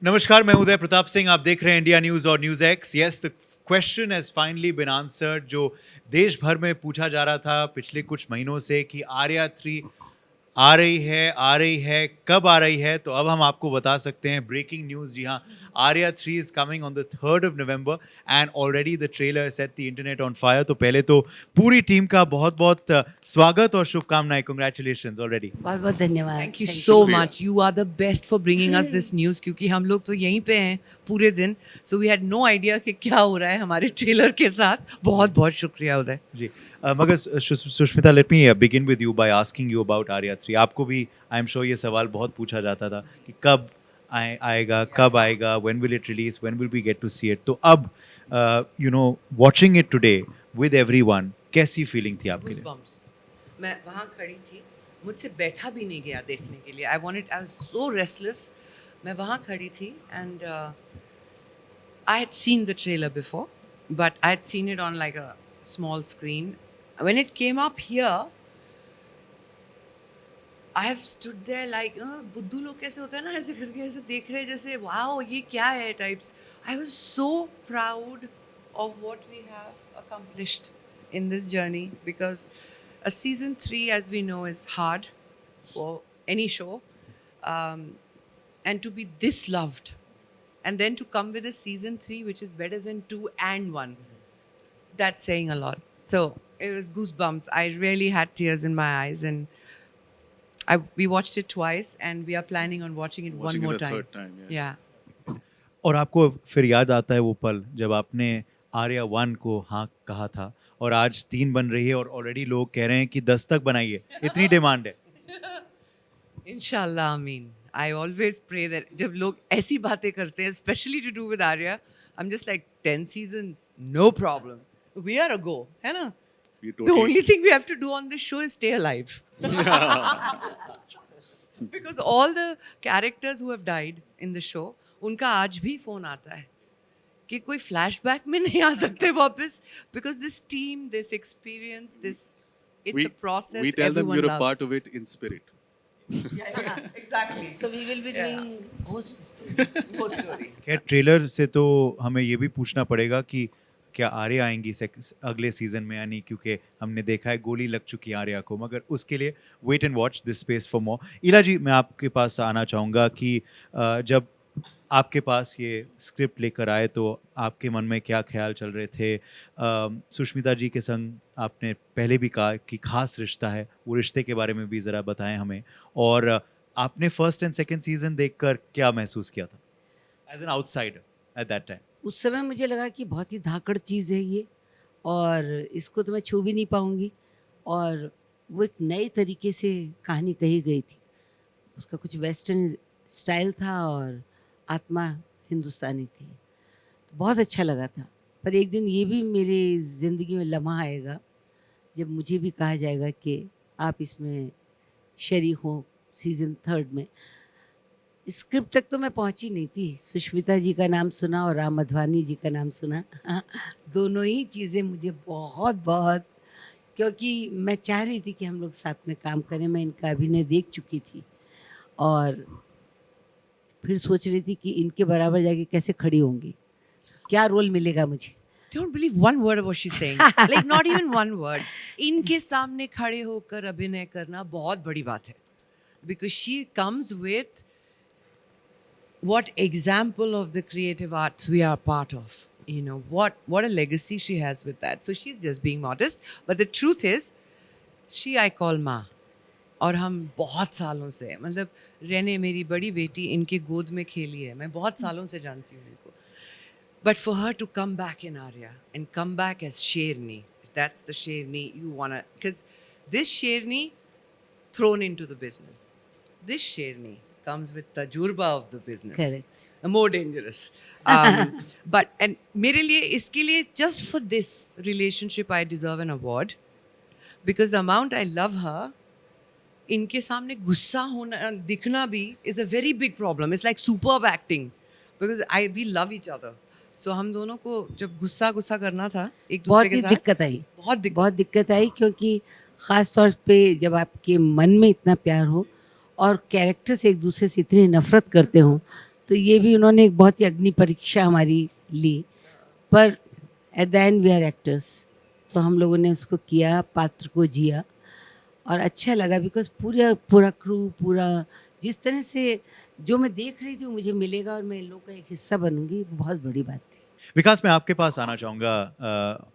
नमस्कार, मैं उदय प्रताप सिंह। आप देख रहे हैं इंडिया न्यूज़ और news X. Yes, the question has finally been answered, जो देश भर में पूछा जा रहा था पिछले कुछ महीनों से कि आर्या 3 आ रही है, कब आ रही है? तो अब हम आपको बता सकते हैं, ब्रेकिंग न्यूज़, जी हाँ, Arya 3 is coming on the 3rd of November and already the trailer set the internet on fire. तो पहले तो पूरी टीम का बहुत-बहुत स्वागत और शुभकामनाएँ, कांग्रेचुलेशंस ऑलरेडी। बहुत बहुत धन्यवाद। Thank you Thank so much. You are the best for bringing us this news क्योंकि हम लोग तो यहीं पे हैं पूरे दिन. So we had no idea कि क्या हो रहा है हमारे ट्रेलर के साथ. बहुत बहुत शुक्रिया उदय. जी, मगर Sushmita, let me begin with you by asking you about Arya 3। आपको भी आई एम श्योर ये सवाल बहुत पूछा जाता था कि कब आएगा, कब आएगा, when will it release, when will we get to see it. तो अब watching it today with everyone, कैसी फीलिंग थी आपके लिए? Goosebumps. मैं वहाँ खड़ी थी. मुझसे बैठा भी नहीं गया देखने के लिए. I was so restless. मैं वहाँ खड़ी थी and I had seen the trailer before, but I had seen it on like a small screen. When it came up here, I have stood there like बुद्धू लोग कैसे होते हैं ना, ऐसे करके ऐसे देख रहे जैसे वाओ ये क्या है types. I was so proud of what we have accomplished in this journey because a season 3, as we know, is hard for any show, and to be this loved, and then to come with a season 3 which is better than 2 and 1, that's saying a lot. So it was goosebumps. I really had tears in my eyes, and we watched it twice, and we are planning on watching it one more time. Third time, yes. Yeah. और आपको फिर याद आता है वो पल जब आपने आर्या 1 को हाँ कहा था और आज 3 बन रही है और ऑलरेडी लोग कह रहे हैं कि 10 तक बनाइए, इतनी डिमांड है। Inshallah, Ameen. I always pray that जब लोग ऐसी बातें करते हैं, especially to do with Arya, I'm just like 10 seasons, no problem. We are a go, है ना? We The totally- only thing we have to do on this show is stay alive. Because all the characters who have died in the show, उनका आज भी phone आता है कि कोई flashback में नहीं आ सकते वापस, because this team, this experience, it's a process. We tell them everyone you're a loves. part of it in spirit. Yeah, exactly. So we will be doing ghost story. Ghost story. खैर, trailer से तो हमें ये भी पूछना पड़ेगा कि क्या आर्या आएंगी अगले सीजन में, यानी क्योंकि हमने देखा है गोली लग चुकी है आर्या को, मगर उसके लिए wait and watch this space for more. Ila ji, मैं आपके पास आना चाहूँगा कि जब आपके पास ये स्क्रिप्ट लेकर आए तो आपके मन में क्या ख्याल चल रहे थे? सुष्मिता जी के संग आपने पहले भी कहा कि खास रिश्ता है, वो रिश्ते के बारे में भी ज़रा बताएं हमें। और आपने फर्स्ट एंड सेकंड सीजन देखकर क्या महसूस किया था as an outsider at that time? उस समय मुझे लगा कि बहुत ही धाकड़ चीज़ है ये और इसको तो मैं छू भी नहीं पाऊंगी, और वो एक नए तरीके से कहानी कही गई थी। उसका कुछ वेस्टर्न स्टाइल था और आत्मा हिंदुस्तानी थी, तो बहुत अच्छा लगा था। पर एक दिन ये भी मेरी ज़िंदगी में लम्हा आएगा जब मुझे भी कहा जाएगा कि आप इसमें शरीक हो सीज़न 3 में। स्क्रिप्ट तक तो मैं पहुंची नहीं थी। सुष्मिता जी का नाम सुना और राम मधवानी जी का नाम सुना। दोनों ही चीज़ें मुझे बहुत बहुत, क्योंकि मैं चाह रही थी कि हम लोग साथ में काम करें। मैं इनका अभिनय देख चुकी थी और फिर सोच रही थी कि इनके बराबर जाके कैसे खड़ी होंगी, क्या रोल मिलेगा मुझे। Don't believe one word of what she's saying. Like not even one word. इनके सामने खड़े होकर अभिनय करना बहुत बड़ी बात है. Because she comes with what example of the creative arts we are part of. You know, what a legacy she has with that. So she's just being modest. But the truth is, she I call माँ. और हम बहुत सालों से, मतलब Renee मेरी बड़ी बेटी इनके गोद में खेली है, मैं बहुत सालों से जानती हूँ इनको. But for her to come back in Arya and come back as Sherni, that's the Sherni you wanna, because this Sherni thrown into the business, this Sherni comes with tajurba of the business. Correct. More dangerous. But and मेरे लिए इसके लिए just for this relationship I deserve an award because the amount I love her. इनके सामने गुस्सा होना दिखना भी is a very big problem. It's like superb acting because we love each other. So हम दोनों को जब गुस्सा करना था एक दूसरे के साथ, दिक्कत आई, बहुत दिक्कत आई, क्योंकि ख़ास तौर पे जब आपके मन में इतना प्यार हो और कैरेक्टर से एक दूसरे से इतनी नफ़रत करते हो तो ये भी उन्होंने एक बहुत ही अग्नि परीक्षा हमारी ली, पर at the end we are actors, तो हम लोगों ने उसको किया, पात्र को जिया और अच्छा लगा बिकॉज पूरा पूरा क्रू पूरा जिस तरह से जो मैं देख रही थी वो मुझे मिलेगा और मैं इन लोगों का एक हिस्सा बनूंगी, बहुत बड़ी बात थी। विकास, मैं आपके पास आना चाहूँगा।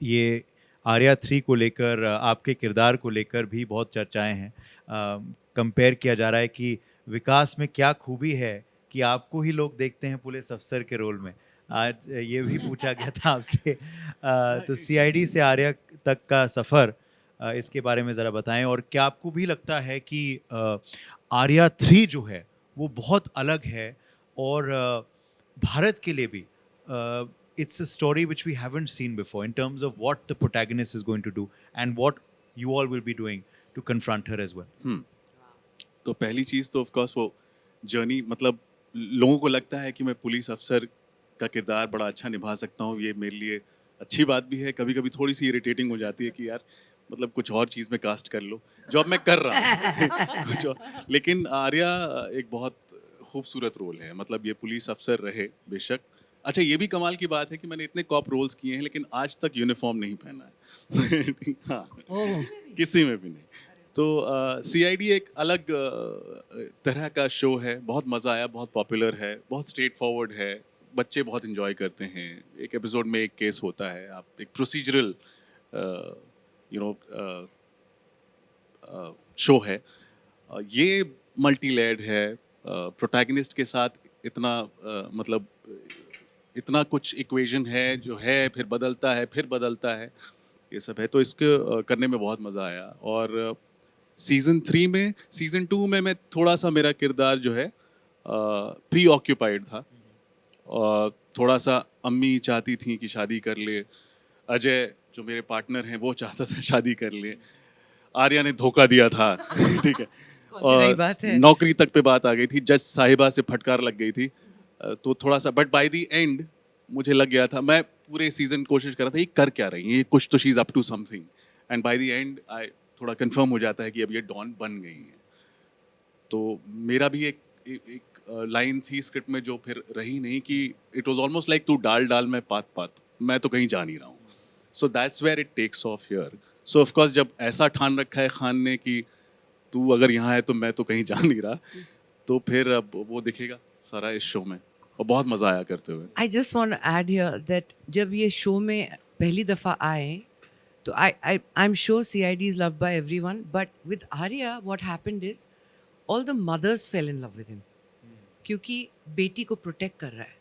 ये आर्या 3 को लेकर, आपके किरदार को लेकर भी बहुत चर्चाएं हैं। कंपेयर किया जा रहा है कि विकास में क्या खूबी है कि आपको ही लोग देखते हैं पुलिस अफसर के रोल में। आज ये भी पूछा गया था आपसे। तो सीआईडी से आर्या तक का सफ़र, इसके बारे में ज़रा बताएं। और क्या आपको भी लगता है कि आर्या 3 जो है वो बहुत अलग है और भारत के लिए भी it's a story which we haven't seen before in terms of what the protagonist is going to do and what you all will be doing to confront her as well. तो पहली चीज़ तो ऑफ कोर्स वो journey, मतलब लोगों को लगता है कि मैं पुलिस अफसर का किरदार बड़ा अच्छा निभा सकता हूँ, ये मेरे लिए अच्छी बात भी है। कभी कभी थोड़ी सी इरिटेटिंग हो जाती है कि यार मतलब कुछ और चीज़ में कास्ट कर लो, जॉब मैं कर रहा हूँ कुछ और। लेकिन आर्या एक बहुत खूबसूरत रोल है, मतलब ये पुलिस अफसर रहे बेशक। अच्छा, ये भी कमाल की बात है कि मैंने इतने कॉप रोल्स किए हैं लेकिन आज तक यूनिफॉर्म नहीं पहना है हाँ, किसी में भी नहीं। तो सीआईडी एक अलग तरह का शो है, बहुत मज़ा आया, बहुत पॉपुलर है, बहुत स्ट्रेट फॉरवर्ड है, बच्चे बहुत इन्जॉय करते हैं। एक एपिसोड में एक केस होता है, आप एक प्रोसीजरल शो है। ये मल्टी लेयर्ड है, प्रोटैगनिस्ट के साथ इतना मतलब इतना कुछ इक्वेशन है जो है, फिर बदलता है, फिर बदलता है, ये सब है। तो इसके करने में बहुत मज़ा आया। और सीज़न 3 में, सीज़न 2 में मैं थोड़ा सा, मेरा किरदार जो है प्री ऑक्यूपाइड था और थोड़ा सा अम्मी चाहती थी कि शादी कर ले, अजय जो मेरे पार्टनर हैं वो चाहता था शादी कर ले, आर्या ने धोखा दिया था ठीक है, और बात है। नौकरी तक पे बात आ गई थी, जज साहिबा से फटकार लग गई थी। तो थोड़ा सा, बट बाय द एंड मुझे लग गया था, मैं पूरे सीज़न कोशिश कर रहा था ये कर क्या रही है, ये कुछ तो she is up to something, and by the end I थोड़ा कंफर्म हो जाता है कि अब ये डॉन बन गई हैं। तो मेरा भी एक लाइन थी स्क्रिप्ट में जो फिर रही नहीं, कि इट वाज ऑलमोस्ट लाइक तू डाल डाल मैं पात पात, मैं तो कहीं जा नहीं रहा हूँ। So that's where it takes off here. So of course जब ऐसा ठान रखा है खान ने कि तू अगर यहाँ है तो मैं तो कहीं जा नहीं रहा, तो फिर अब वो दिखेगा सारा इस शो में, और बहुत मज़ा आया करते हुए। I just want to add here that जब ये शो में पहली दफ़ा आए तो I'm sure CID is loved by everyone, but with Arya what happened is all the mothers fell in love with him क्योंकि बेटी को protect कर रहा है.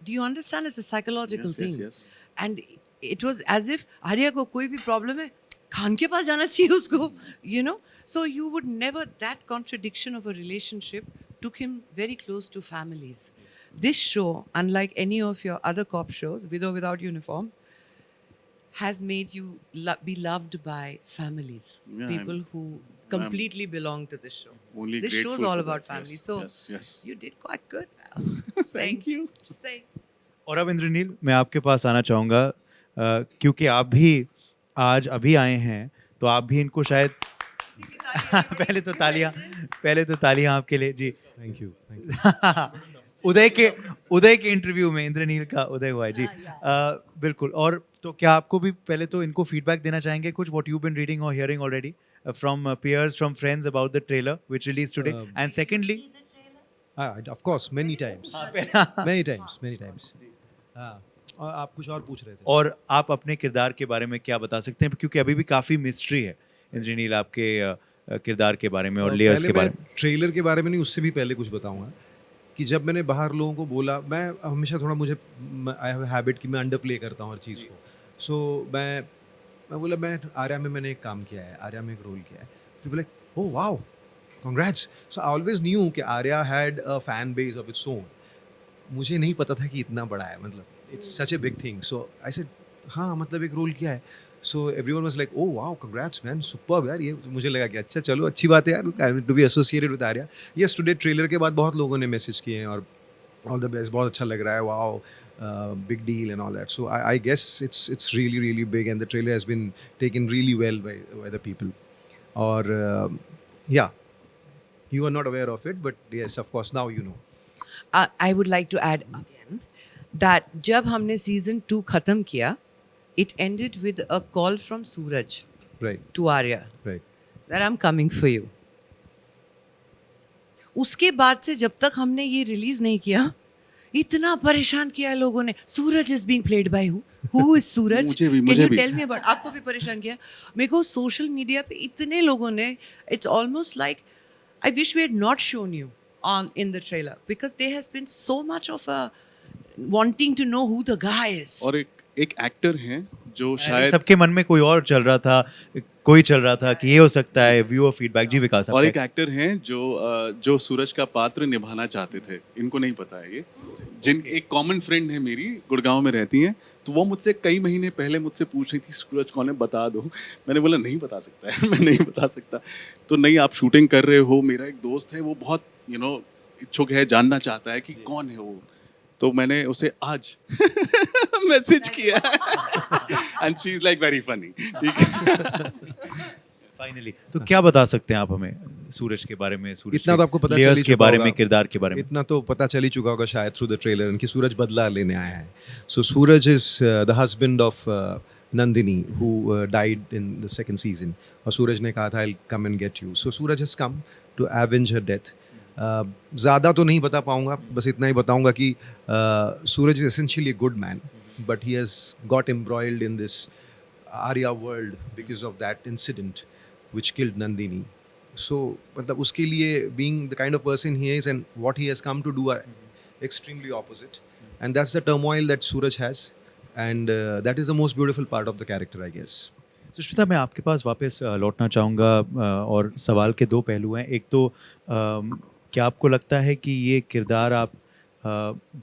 Do you understand? It's a psychological thing. Yes. And it was as if Arya को कोई भी problem है, खान के पास जाना चाहिए उसको, you know. So you would never, that contradiction of a relationship took him very close to families. This show, unlike any of your other cop shows, with or without uniform, has made you be loved by families, Yeah, people who completely belong to this show. Only This show is grateful all for about that. family. Yes, So yes. you did quite good. Thank you. Just saying. और अब इंद्रनील, मैं आपके पास आना चाहूँगा, क्योंकि आप भी आज अभी आए हैं, तो आप भी इनको शायद पहले तो तालियां आपके लिए जी। थैंक यू उदय के इंटरव्यू में इंद्रनील का उदय हुआ है जी। बिल्कुल। और तो क्या आपको भी पहले तो इनको फीडबैक देना चाहेंगे कुछ, व्हाट यू बीन रीडिंग और hearing already from peers, from friends about the trailer which released today, and secondly of course many times हाँ, और आप कुछ और पूछ रहे थे। और आप अपने किरदार के बारे में क्या बता सकते हैं, क्योंकि अभी भी काफ़ी मिस्ट्री है इंद्रनील आपके किरदार के बारे में और लेयर्स के बारे में। ट्रेलर के बारे में नहीं, उससे भी पहले कुछ बताऊंगा कि जब मैंने बाहर लोगों को बोला, मैं हमेशा थोड़ा, मुझे आई हैव हैबिट कि मैं अंडर प्ले करता हूँ हर चीज़ को। सो मैं बोला मैं आर्या में मैंने एक काम किया है, आर्या में एक रोल किया है। People like oh wow congrats. So I always knew कि Aarya had a fan base of its own. मुझे नहीं पता था कि इतना बड़ा है, मतलब it's such a big thing. So I said हाँ, मतलब एक रोल किया है। So everyone was like oh wow congrats man, superb यार। ये मुझे लगा कि अच्छा चलो अच्छी बात है यार to be associated with Arya. Yes, today trailer के बाद बहुत लोगों ने मैसेज किए हैं और ऑल द बेस्ट, बहुत अच्छा लग रहा है, wow big deal and all that. So I guess it's really big, and the trailer has been taken really well by the people. Or yeah, you are not aware of it, but yes, of course now you know. I would like to add again that जब हमने season 2 खत्म किया, it ended with a call from Suraj Right, to Arya right. that I'm coming for you. उसके बाद से जब तक हमने ये रिलीज नहीं किया, इतना परेशान किया है लोगों ने. Suraj is being played by who is Suraj? मुझे भी. Can you tell me about? आपको भी परेशान किया? मेरे को सोशल मीडिया पे इतने लोगों ने, it's almost like I wish we had not shown you on in the trailer because there has been so much of a wanting to know who the guy is. और एक actor हैं जो शायद सबके मन में कोई और चल रहा था, कोई चल रहा था कि ये हो सकता है, व्यूअर फीडबैक. जी विकास, और आप एक एक्टर हैं जो सूरज का पात्र निभाना चाहते थे. इनको नहीं पता है ये. जिन एक कॉमन फ्रेंड है मेरी, गुड़गांव में रहती हैं, तो वो मुझसे कई महीने पहले मुझसे पूछ रही थी सूरज कौन है, बता दो. मैंने बोला नहीं बता सकता है, मैं नहीं बता सकता. तो नहीं, आप शूटिंग कर रहे हो. मेरा एक दोस्त है, वो बहुत इच्छुक है, जानना चाहता है कि कौन है वो. तो मैंने उसे आज मैसेज किया and she is like very funny. ठीक है. फाइनली तो क्या बता सकते हैं आप हमें सूरज के बारे में? सूरज इतना तो आपको पता चल layers ही के चुका बारे होगा. में, किरदार के बारे में. इतना तो पता चल ही चुका होगा शायद थ्रू द ट्रेलर कि सूरज बदला लेने आया है. So Suraj is the husband of Nandini who died in the second season. और सूरज ने कहा था I come and get you. So Suraj has come to avenge her death. ज़्यादा तो नहीं बता पाऊंगा, बस इतना ही बताऊंगा कि Suraj is essentially good man, but he has got embroiled in this Aarya world because of that incident which killed Nandini. So मतलब उसके लिए being the kind of person he is and what he has come to do are extremely opposite, and that's the turmoil that Suraj has, and that is the most beautiful part of the character, I guess. Sushmita, मैं आपके पास वापस लौटना चाहूँगा और सवाल के दो पहलू हैं. एक तो क्या आपको लगता है कि ये किरदार आप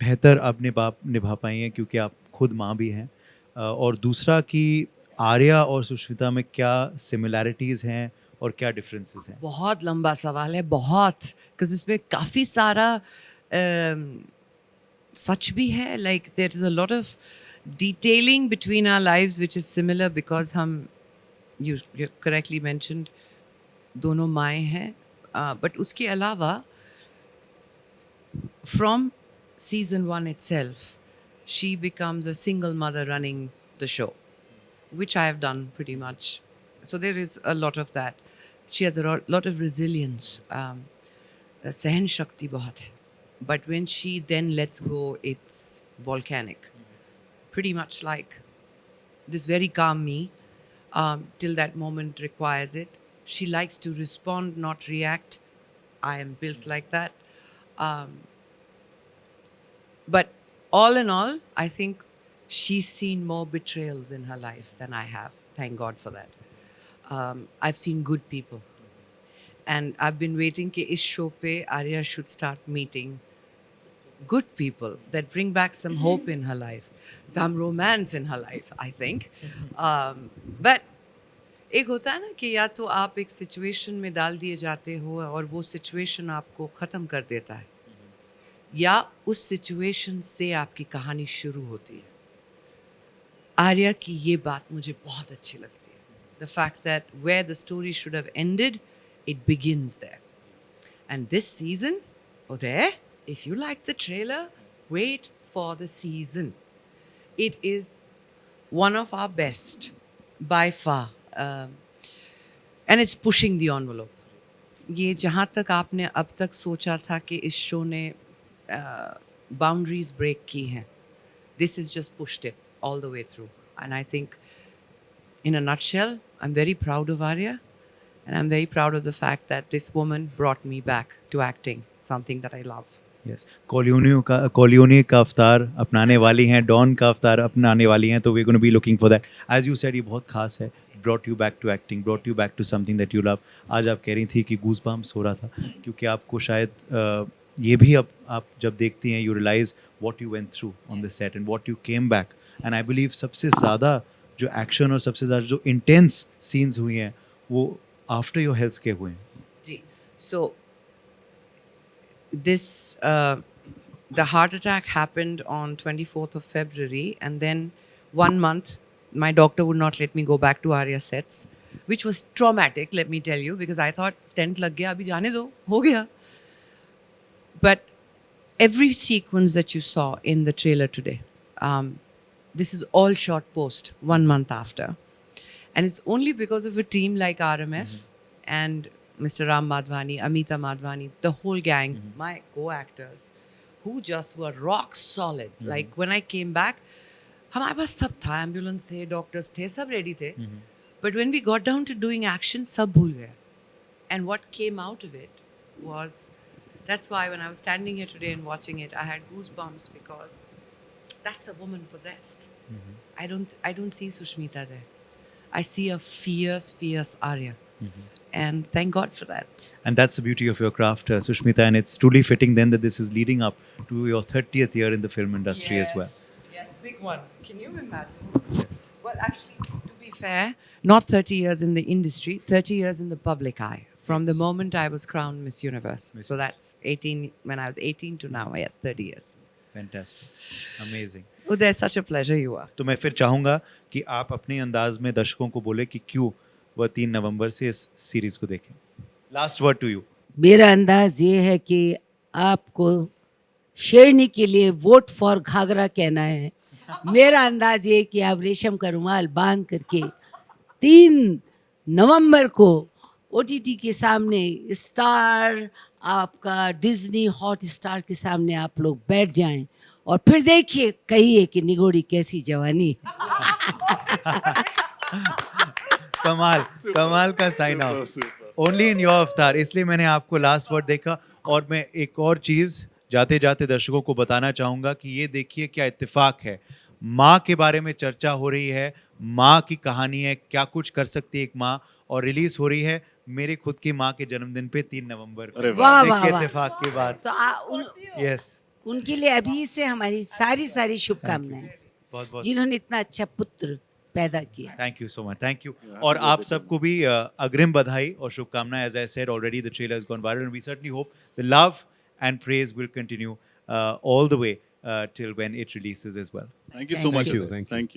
बेहतर अब निभा पाई हैं क्योंकि आप खुद माँ भी हैं, और दूसरा कि आर्या और सुष्मिता में क्या सिमिलैरिटीज़ हैं और क्या डिफरेंसेस हैं? बहुत लंबा सवाल है, बहुत, बिकॉज इसमें काफ़ी सारा सच भी है. Like there is a lot of detailing between our lives which is similar because हम, यू करेक्टली मेंशन्ड, दोनों माएँ हैं. बट उसके अलावा from season 1 itself, she becomes a single mother running the show, which I have done pretty much. So there is a lot of that. She has a lot of resilience. Sahan Shakti bahut hai. But when she then lets go, it's volcanic. Pretty much like this very calm me, till that moment requires it. She likes to respond, not react. I am built like that. But all in all, I think she's seen more betrayals in her life than I have. Thank God for that. I've seen good people. And I've been waiting कि इस show पे Arya should start meeting good people that bring back some hope in her life, some romance in her life, I think. But एक होता है ना कि या तो आप एक situation में डाल दिए जाते हो और वो situation आपको ख़त्म कर देता है, या उस situation से आपकी कहानी शुरू होती है. आर्या की ये बात मुझे बहुत अच्छी लगती है. The fact that where the story should have ended, it begins there. And this season, if you like the trailer, wait for the season. It is one of our best, by far. And it's pushing the envelope. ये जहाँ तक आपने अब तक सोचा था कि इस शो ने boundaries break की हैं, this has just pushed it all the way through. And I think, in a nutshell, I'm very proud of Arya, and I'm very proud of the fact that this woman brought me back to acting, something that I love. Yes, कॉलियोनी का अवतार अपनाने वाली हैं, don का अवतार अपनाने वाली हैं, तो we're going to be looking for that. As you said, ये बहुत खास है. Brought you back to acting, brought you back to something that you love. आज आप कह रही थी कि goosebumps हो रहा था क्योंकि आपको शायद ये भी अब आप जब देखती हैं, you realize what you went through on the set and what you came back. And I believe सबसे ज़्यादा जो एक्शन और सबसे ज़्यादा जो इंटेंस सीन्स हुई हैं वो आफ्टर योर हेल्थ के हुए हैं. जी. So this the heart attack happened on 24th of February, and then 1 month my doctor would not let me go back to Arya sets, which was traumatic, let me tell you, because I thought stent lag gaya, abhi jaane do, ho gaya. But every sequence that you saw in the trailer today, this is all shot post 1 month after. And it's only because of a team like RMF and Mr. Ram Madhvani, Amita Madhvani, the whole gang, my co-actors, who just were rock solid. Like when I came back, हमारे पास सब था, ambulance थे, doctors थे, सब ready थे. But when we got down to doing action, सब भूल गए. And what came out of it was, that's why when I was standing here today and watching it, I had goosebumps because that's a woman possessed. I don't see Sushmita there. I see a fierce Arya. And thank God for that. And that's the beauty of your craft, Sushmita, and it's truly fitting then that this is leading up to your 30th year in the film industry as well. Yes, big one. Can you imagine? Yes. Well, actually, to be fair, not 30 years in the industry, 30 years in the public eye. From the moment I was crowned Miss Universe. So that's 18, when I was 18 to now, yes, 30 years. Fantastic. Amazing. Oh, there's such a pleasure you are. तो मैं फिर चाहूँगा कि आप अपने अंदाज में दर्शकों को बोले कि क्यों वह 3 नवंबर से इस सीरीज को देखें. Last word to you. मेरा अंदाज ये है कि आपको शेरनी के लिए वोट फॉर घाघरा कहना है. मेरा अंदाज ये है कि आप रेशम का रुमाल बांध करके 3 नवंबर को OTT के सामने स्टार, आपका डिज्नी हॉट स्टार के सामने आप लोग बैठ जाएं और फिर देखिए, कहिए कि निगोड़ी कैसी जवानी. कमाल का sign out. Only in your avatar. इसलिए मैंने आपको लास्ट वर्ड देखा. और मैं एक और चीज़ जाते जाते दर्शकों को बताना चाहूँगा कि ये देखिए क्या इत्तेफाक है. माँ के बारे में चर्चा हो रही है, माँ की कहानी है, क्या कुछ कर सकती है एक माँ, और रिलीज हो रही है मेरे खुद की माँ के जन्मदिन पे 3 नवंबर. वाह वाह देखिए वाह. इत्तेफाक की बात. तो यस, उनके लिए अभी से हमारी सारी शुभकामनाएं, बहुत बहुत जिन्होंने इतना अच्छा पुत्र पैदा किया. Thank you so much. Thank you. और आप सबको भी अग्रिम बधाई और शुभकामनाएं. As I said already the trailer has gone viral and we certainly hope the love and praise will continue all the way till when it releases as well. Thank you so much. Thank you. Thank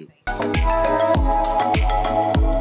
you.